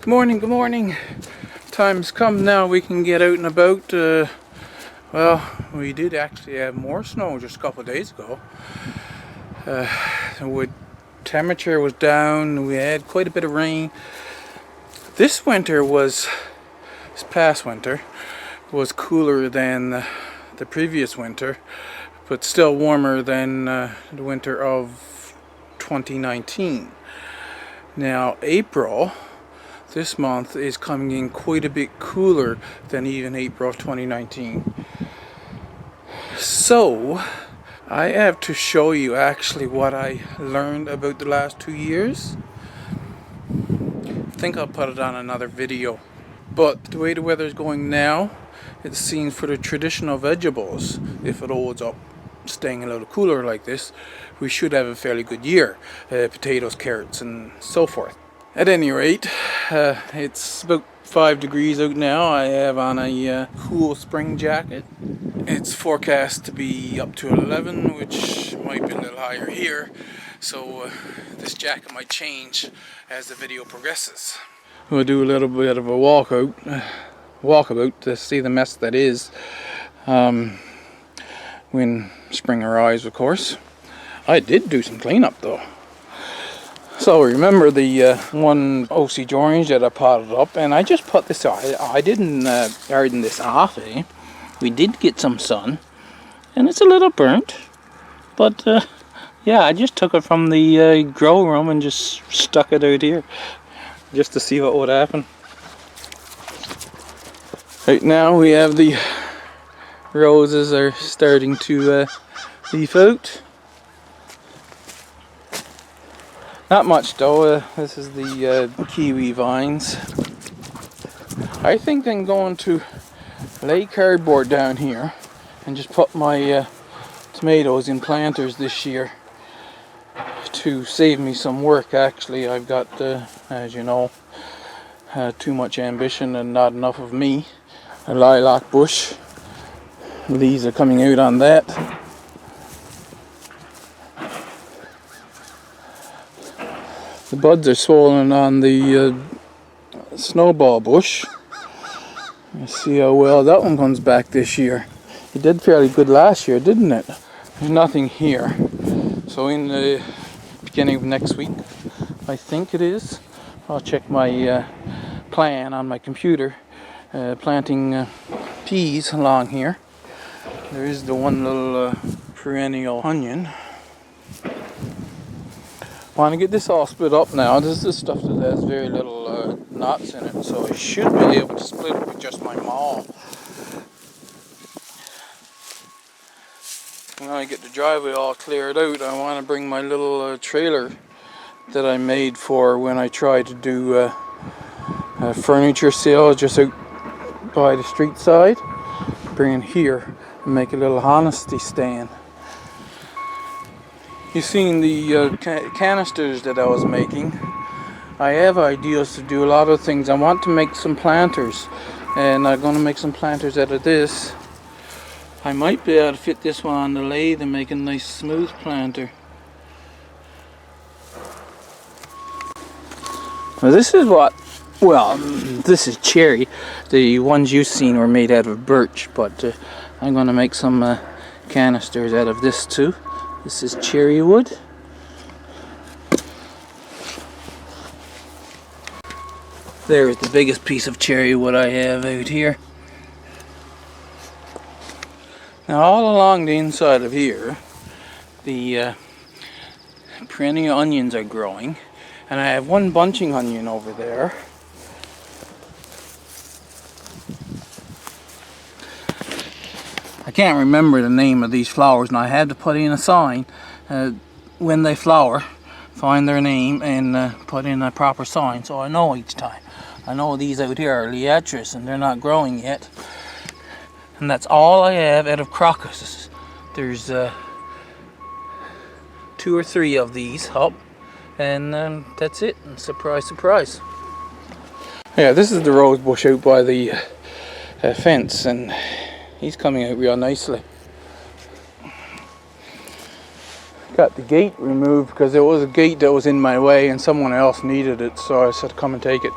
Good morning, good morning. Time's come now, we can get out and about. Well, we did actually have more snow just a couple of days ago. The temperature was down, we had quite a bit of rain. This past winter, was cooler than the previous winter, but still warmer than the winter of 2019. Now, April, this month, is coming in quite a bit cooler than even April of 2019. So, I have to show you actually what I learned about the last 2 years. I think I'll put it on another video. But the way the weather is going now, it seems for the traditional vegetables, if it holds up staying a little cooler like this, we should have a fairly good year. Potatoes, carrots, and so forth. At any rate, it's about 5 degrees out now. I have on a cool spring jacket. It's forecast to be up to 11, which might be a little higher here. So this jacket might change as the video progresses. We'll do a little bit of a walkabout to see the mess that is when spring arrives, of course. I did do some cleanup though. So remember the one Osage orange that I potted up, and I just put this out. I didn't garden this off, eh? We did get some sun, and it's a little burnt, but yeah, I just took it from the grow room and just stuck it out here, just to see what would happen. Right now we have the roses are starting to leaf out. Not much though. This is the kiwi vines. I think I'm going to lay cardboard down here and just put my tomatoes in planters this year to save me some work. Actually, I've got, as you know, too much ambition and not enough of me. A lilac bush. Leaves are coming out on that. The buds are swollen on the snowball bush. Let's see how well that one comes back this year. It did fairly good last year, didn't it? There's nothing here. So in the beginning of next week, I think it is, I'll check my plan on my computer, planting peas along here. There is the one little perennial onion. Want to get this all split up now. This is stuff that has very little knots in it, so I should be able to split it with just my maul. When I get the driveway all cleared out, I want to bring my little trailer that I made for when I try to do a furniture sale just out by the street side. Bring it here and make a little honesty stand. You've seen the canisters that I was making. I have ideas to do a lot of things. I want to make some planters, and I'm going to make some planters out of this. I might be able to fit this one on the lathe and make a nice smooth planter. Well, this is cherry. The ones you've seen were made out of birch, but I'm going to make some canisters out of this too. This is cherry wood. There's the biggest piece of cherry wood I have out here. Now all along the inside of here, the perennial onions are growing, and I have one bunching onion over there. I can't remember the name of these flowers, and I had to put in a sign when they flower, find their name and put in a proper sign so I know each time. I know these out here are liatris and they're not growing yet, and that's all I have out of crocus. There's 2 or 3 of these up, and that's it. And surprise, surprise. Yeah, this is the rose bush out by the fence, and he's coming out real nicely. Got the gate removed because there was a gate that was in my way and someone else needed it, so I said come and take it.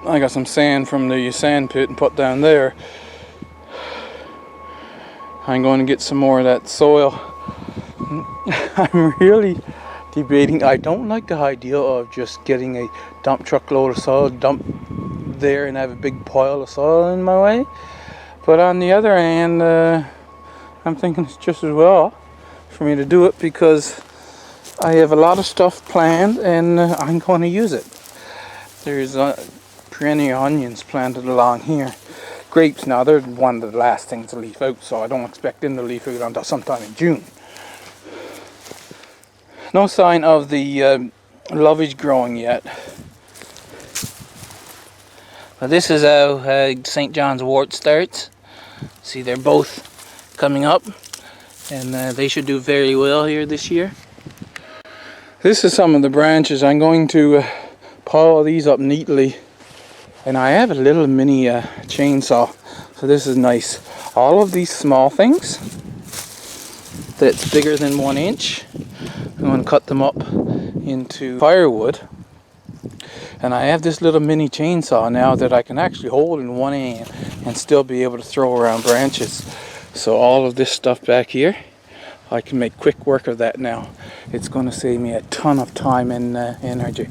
I got some sand from the sand pit and put down there. I'm going to get some more of that soil. I'm really debating. I don't like the idea of just getting a dump truck load of soil, dump there and have a big pile of soil in my way. But on the other hand, I'm thinking it's just as well for me to do it because I have a lot of stuff planned and I'm going to use it. There's perennial onions planted along here. Grapes now, they're one of the last things to leaf out, so I don't expect them to leaf out until sometime in June. No sign of the lovage growing yet. Well, this is how St. John's wort starts. See, they're both coming up, and they should do very well here this year. This is some of the branches. I'm going to pile these up neatly, and I have a little mini chainsaw, so this is nice. All of these small things that's bigger than 1 inch, I'm going to cut them up into firewood. And I have this little mini chainsaw now that I can actually hold in one hand and still be able to throw around branches. So all of this stuff back here, I can make quick work of that now. It's going to save me a ton of time and energy.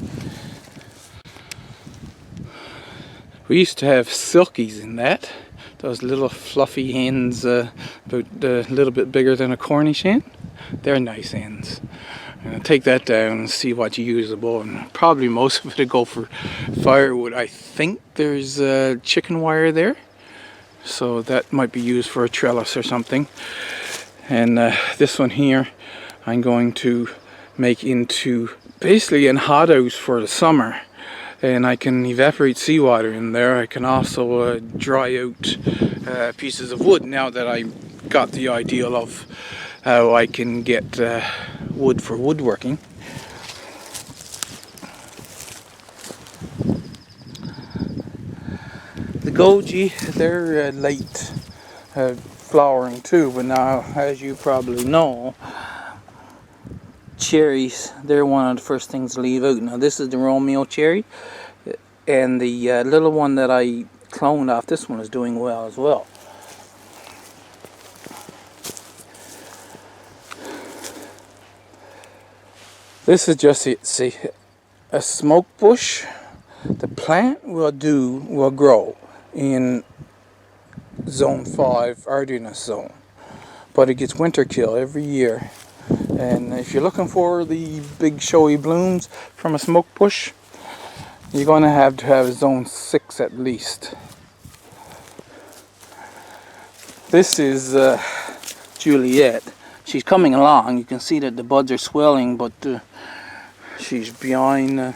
We used to have silkies in that. Those little fluffy hens, about a little bit bigger than a Cornish hen. They're nice hens. I'm going to take that down and see what's usable, and probably most of it will go for firewood. I think there's chicken wire there, so that might be used for a trellis or something. And this one here I'm going to make into basically an hothouse for the summer, and I can evaporate seawater in there. I can also dry out pieces of wood now that I got the ideal of how I can get wood for woodworking. The goji, they're late flowering too, but now, as you probably know, cherries, they're one of the first things to leave out. Now this is the Romeo cherry, and the little one that I cloned off this one is doing well as well. This is just a smoke bush. The plant will grow in zone 5 hardiness zone, but it gets winter kill every year. And if you're looking for the big showy blooms from a smoke bush, you're going to have zone 6 at least. This is Juliet. She's coming along. You can see that the buds are swelling, but she's behind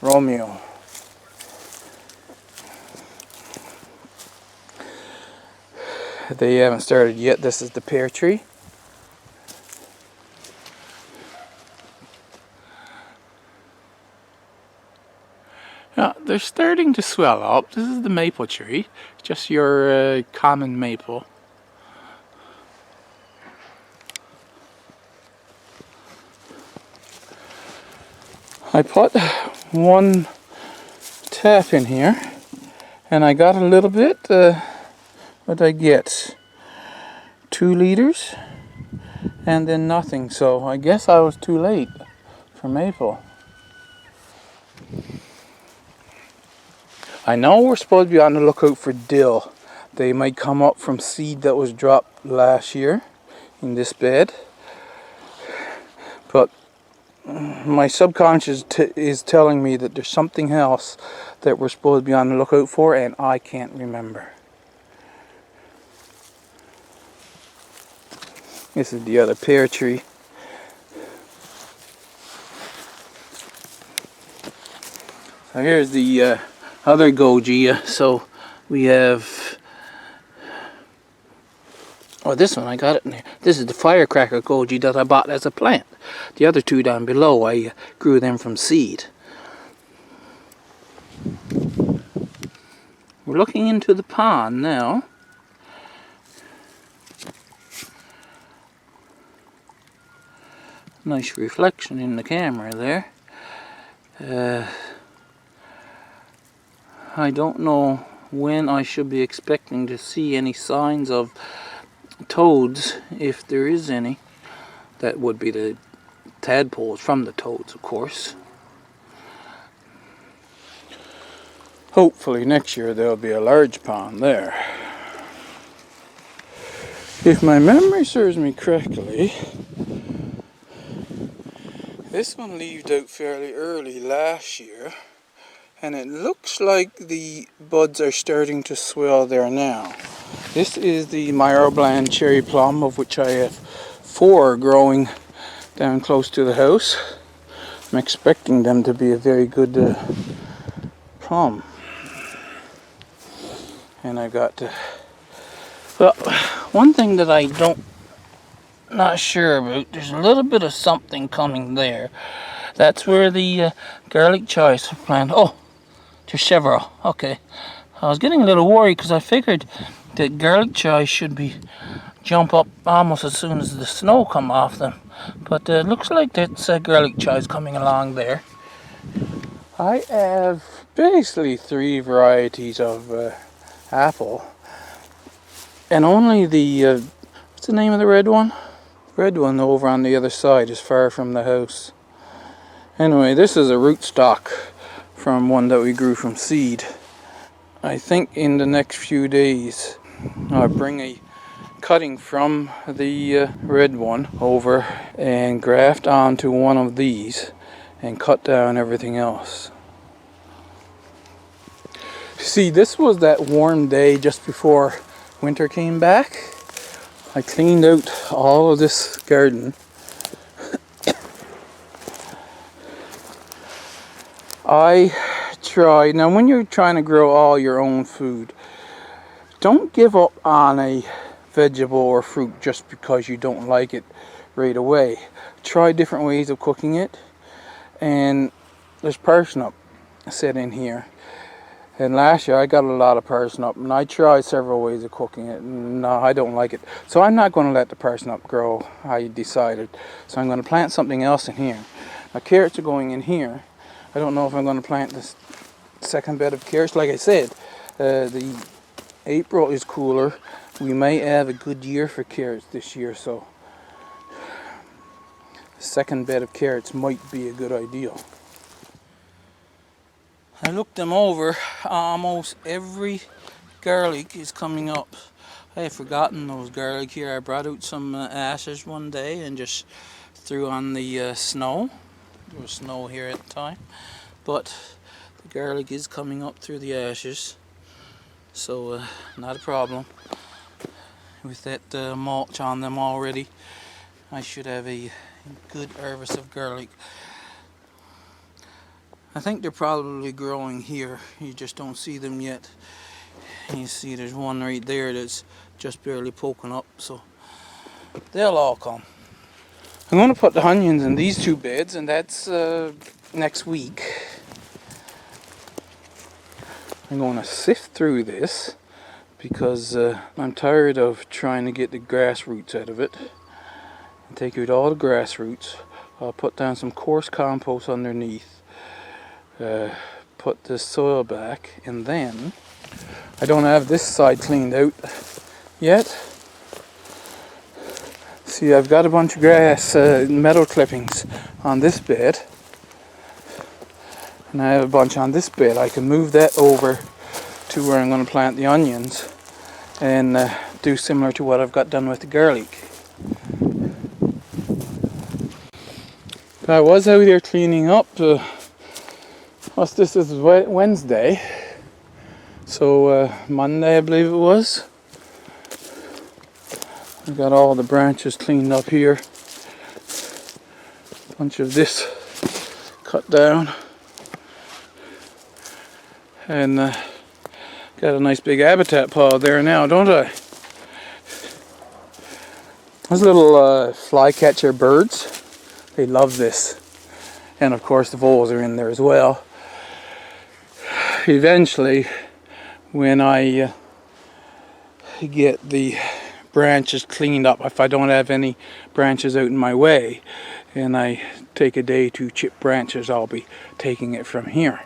Romeo. They haven't started yet. This is the pear tree. Now, they're starting to swell up. This is the maple tree, just your common maple. I put one tap in here, and I got a little bit. What did I get? 2 liters, and then nothing. So I guess I was too late for maple. I know we're supposed to be on the lookout for dill. They might come up from seed that was dropped last year in this bed, but my subconscious is telling me that there's something else that we're supposed to be on the lookout for, and I can't remember. This is the other pear tree. So here's the other goji. So we have, oh, this one I got it in there. This is the firecracker goji that I bought as a plant. The other 2 down below, I grew them from seed. We're looking into the pond now. Nice reflection in the camera there. I don't know when I should be expecting to see any signs of toads, if there is any. That would be the tadpoles from the toads, of course. Hopefully next year there'll be a large pond there. If my memory serves me correctly, this one leaved out fairly early last year, and it looks like the buds are starting to swell there now. This is the Myobland cherry plum, of which I have 4 growing down close to the house. I'm expecting them to be a very good plum. And I got well, one thing that I not sure about, there's a little bit of something coming there. That's where the garlic chives plant. Oh, there's several. Okay. I was getting a little worried because I figured that garlic chives should jump up almost as soon as the snow come off them. But it looks like that's garlic chives coming along there. I have basically 3 varieties of apple. And only the, what's the name of the red one? Red one over on the other side is far from the house. Anyway, this is a rootstock from one that we grew from seed. I think in the next few days I'll bring a cutting from the red one over and graft onto one of these and cut down everything else. See, this was that warm day just before winter came back. I cleaned out all of this garden. I tried, now when you're trying to grow all your own food, don't give up on a vegetable or fruit just because you don't like it right away. Try different ways of cooking it. And there's parsnip set in here. And last year I got a lot of parsnip, and I tried several ways of cooking it, and no, I don't like it. So I'm not going to let the parsnip grow, I decided. So I'm going to plant something else in here. Now carrots are going in here. I don't know if I'm going to plant this second bed of carrots. Like I said, the April is cooler. We may have a good year for carrots this year, so the second bed of carrots might be a good idea. I looked them over, almost every garlic is coming up. I had forgotten those garlic here. I brought out some ashes one day and just threw on the snow. There was snow here at the time. But the garlic is coming up through the ashes. So not a problem. With that mulch on them already, I should have a good harvest of garlic. I think they're probably growing here. You just don't see them yet. And you see there's one right there that's just barely poking up, so they'll all come. I'm going to put the onions in these 2 beds, and that's next week. I'm going to sift through this because I'm tired of trying to get the grass roots out of it. And take out all the grass roots. I'll put down some coarse compost underneath. Put the soil back, and then I don't have this side cleaned out yet. See, I've got a bunch of grass meadow clippings on this bed, and I have a bunch on this bed. I can move that over to where I'm going to plant the onions and do similar to what I've got done with the garlic. I was out here cleaning up. This is Wednesday, so Monday I believe it was. I got all the branches cleaned up here. A bunch of this cut down, and got a nice big habitat pile there now, don't I? Those little flycatcher birds, they love this, and of course the voles are in there as well. Eventually, when I get the branches cleaned up, if I don't have any branches out in my way, and I take a day to chip branches, I'll be taking it from here.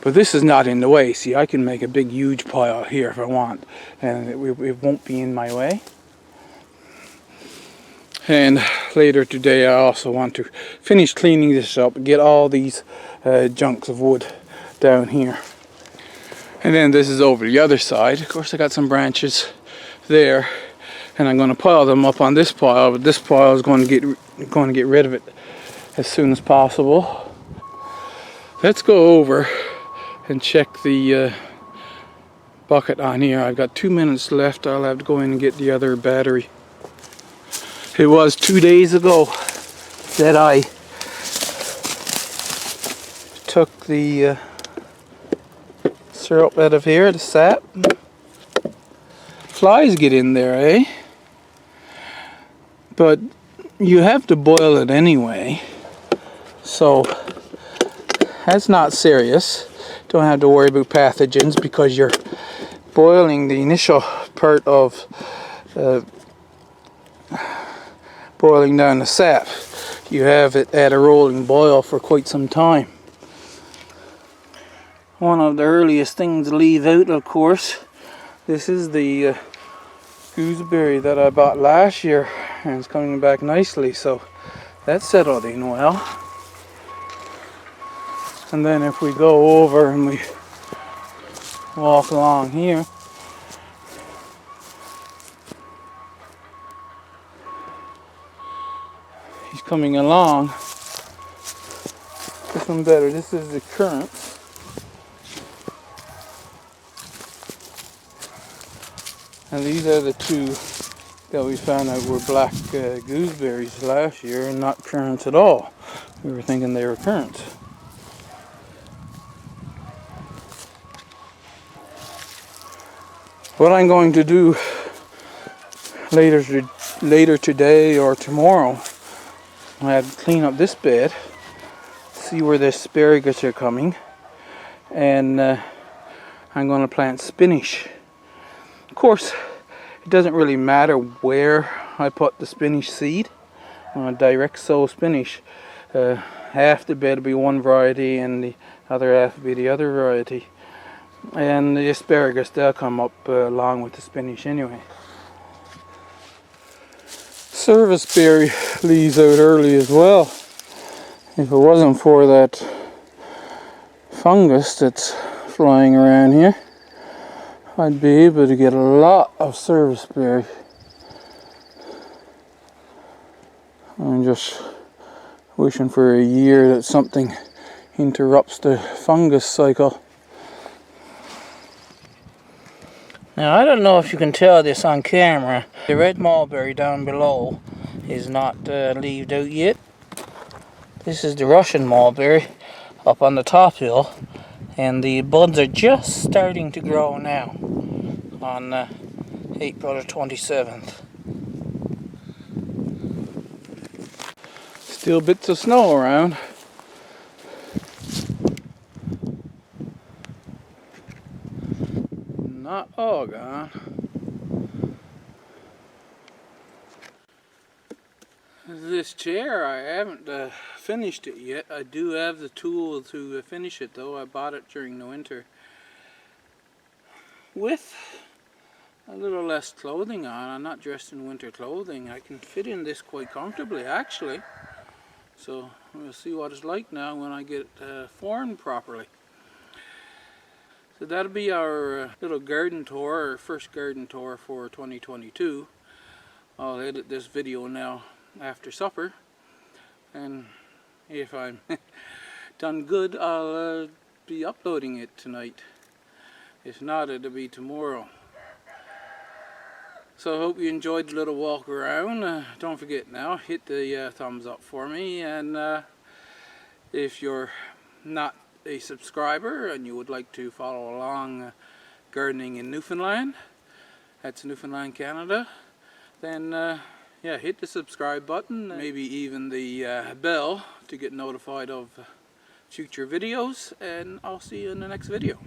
But this is not in the way. See, I can make a big huge pile here if I want, and it won't be in my way. And later today I also want to finish cleaning this up, get all these chunks of wood down here. And then this is over the other side. Of course I got some branches there, and I'm going to pile them up on this pile, but this pile is going to get rid of it as soon as possible. Let's go over and check the bucket on here. I've got 2 minutes left. I'll have to go in and get the other battery. It was 2 days ago that I took the syrup out of here, the sap. Flies get in there, eh? But you have to boil it anyway, so that's not serious. Don't have to worry about pathogens because you're boiling the initial part of boiling down the sap. You have it at a rolling boil for quite some time. One of the earliest things to leave out, of course, this is the gooseberry that I bought last year, and it's coming back nicely, so that's settled in well. And then if we go over and we walk along here, he's coming along. This one better. This is the currant. And these are the two that we found out were black gooseberries last year and not currants at all. We were thinking they were currants. What I'm going to do later today or tomorrow, I have to clean up this bed, see where the asparagus are coming, and I'm going to plant spinach. Of course, it doesn't really matter where I put the spinach seed. Direct sow spinach. Half the bed will be one variety and the other half will be the other variety. And the asparagus, they'll come up along with the spinach anyway. Serviceberry leaves out early as well. If it wasn't for that fungus that's flying around here, I'd be able to get a lot of serviceberry. I'm just wishing for a year that something interrupts the fungus cycle. Now I don't know if you can tell this on camera. The red mulberry down below is not leaved out yet. This is the Russian mulberry up on the top hill, and the buds are just starting to grow now on April the 27th. Still bits of snow around. Not all gone. This chair, I haven't finished it yet. I do have the tool to finish it though. I bought it during the winter. With a little less clothing on, I'm not dressed in winter clothing. I can fit in this quite comfortably actually. So we'll see what it's like now when I get formed properly. So that'll be our little garden tour, our first garden tour for 2022. I'll edit this video now after supper, and if I'm done good, I'll be uploading it tonight. If not, it'll be tomorrow. So I hope you enjoyed the little walk around. Don't forget now, hit the thumbs up for me, and if you're not a subscriber and you would like to follow along gardening in Newfoundland, that's Newfoundland, Canada, then yeah, hit the subscribe button, maybe even the bell to get notified of future videos, and I'll see you in the next video.